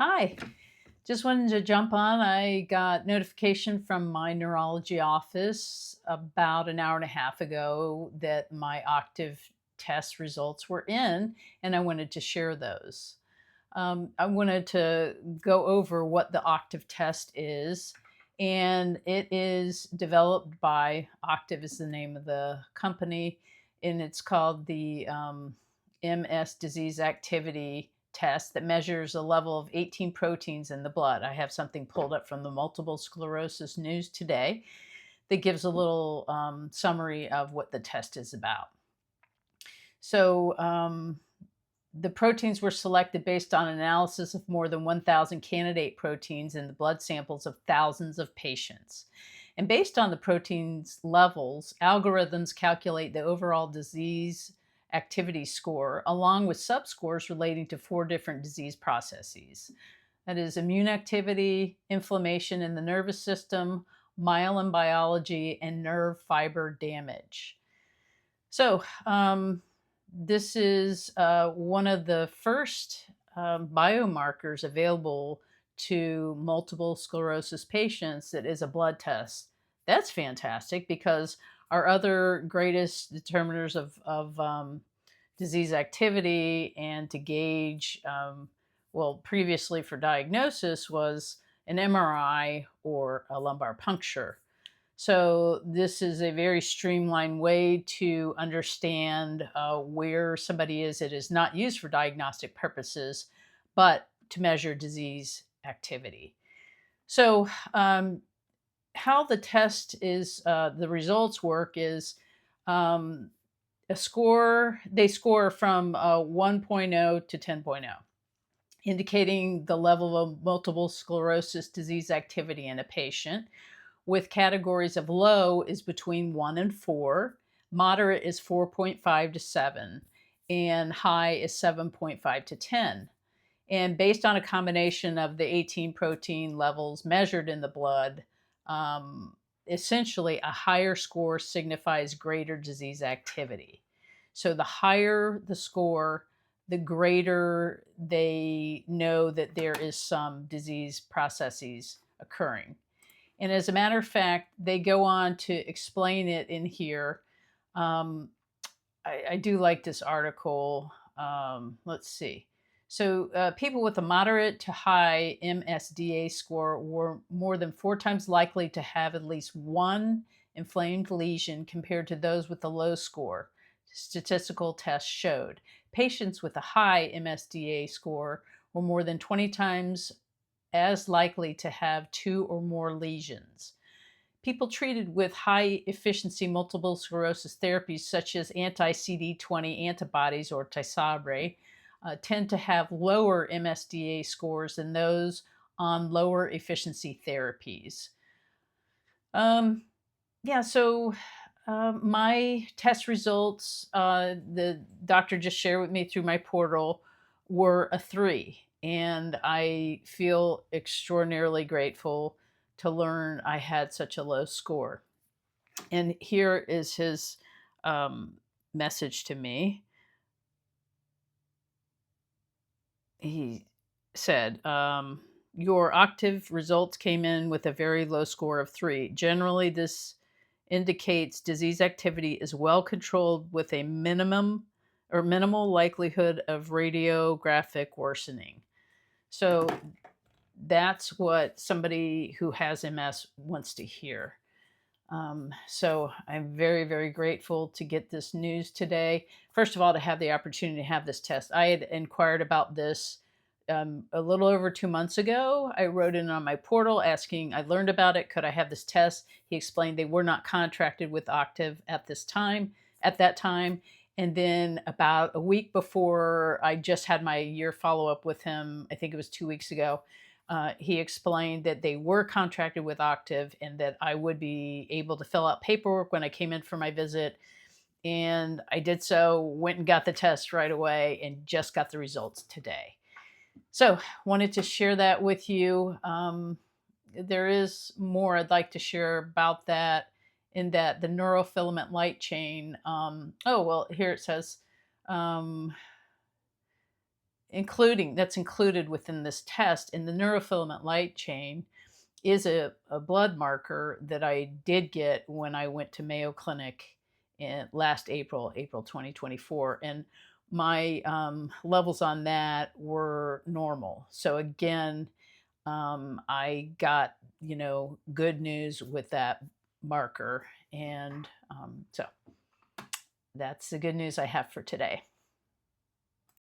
Hi, just wanted to jump on. I got notification from my neurology office about an hour and a half ago that my Octave test results were in, and I wanted to share those. I wanted to go over what the Octave test is, and it is developed by Octave is the name of the company, and it's called the MS disease activity test that measures a level of 18 proteins in the blood. I have something pulled up from the Multiple Sclerosis News today that gives a little summary of what the test is about. So, the proteins were selected based on analysis of more than 1,000 candidate proteins in the blood samples of thousands of patients. And based on the proteins levels, algorithms calculate the overall disease activity score, along with subscores relating to four different disease processes. That is immune activity, inflammation in the nervous system, myelin biology, and nerve fiber damage. So, this is one of the first biomarkers available to multiple sclerosis patients that is a blood test. That's fantastic because our other greatest determiners of disease activity and to gauge, well, previously for diagnosis was an MRI or a lumbar puncture. So this is a very streamlined way to understand where somebody is. It is not used for diagnostic purposes, but to measure disease activity. So how the test is, the results work is um, a score. They score from 1.0 to 10.0, indicating the level of multiple sclerosis disease activity in a patient, with categories of low is between 1 and 4, moderate is 4.5 to 7, and high is 7.5 to 10. And based on a combination of the 18 protein levels measured in the blood, essentially a higher score signifies greater disease activity. So the higher the score, the greater they know that there is some disease processes occurring. And as a matter of fact, they go on to explain it in here. Um, I do like this article. Let's see. So, people with a moderate to high MSDA score were more than four times likely to have at least one inflamed lesion compared to those with a low score. Statistical tests showed. Patients with a high MSDA score were more than 20 times as likely to have two or more lesions. People treated with high efficiency multiple sclerosis therapies, such as anti CD20 antibodies or Tysabre, tend to have lower MSDA scores than those on lower efficiency therapies. Um, yeah, so my test results, the doctor just shared with me through my portal, were a 3. And I feel extraordinarily grateful to learn I had such a low score. And here is his message to me. He said, your Octave results came in with a very low score of 3. Generally, this indicates disease activity is well controlled with a minimum or minimal likelihood of radiographic worsening. So that's what somebody who has MS wants to hear. So I'm very, very grateful to get this news today. First of all, to have the opportunity to have this test. I had inquired about this a little over 2 months ago. I wrote in on my portal asking, I learned about it. Could I have this test? He explained they were not contracted with Octave at that time. And then about a week before I just had my year follow up with him, I think it was 2 weeks ago, he explained that they were contracted with Octave and that I would be able to fill out paperwork when I came in for my visit. And I did so, went and got the test right away, and just got the results today. So, wanted to share that with you. There is more I'd like to share about that, in that the neurofilament light chain. Oh, well, here it says, um, that's included within this test in the neurofilament light chain is a blood marker that I did get when I went to Mayo Clinic in last April, April 2024. And my levels on that were normal. So again, I got, good news with that marker. And so that's the good news I have for today.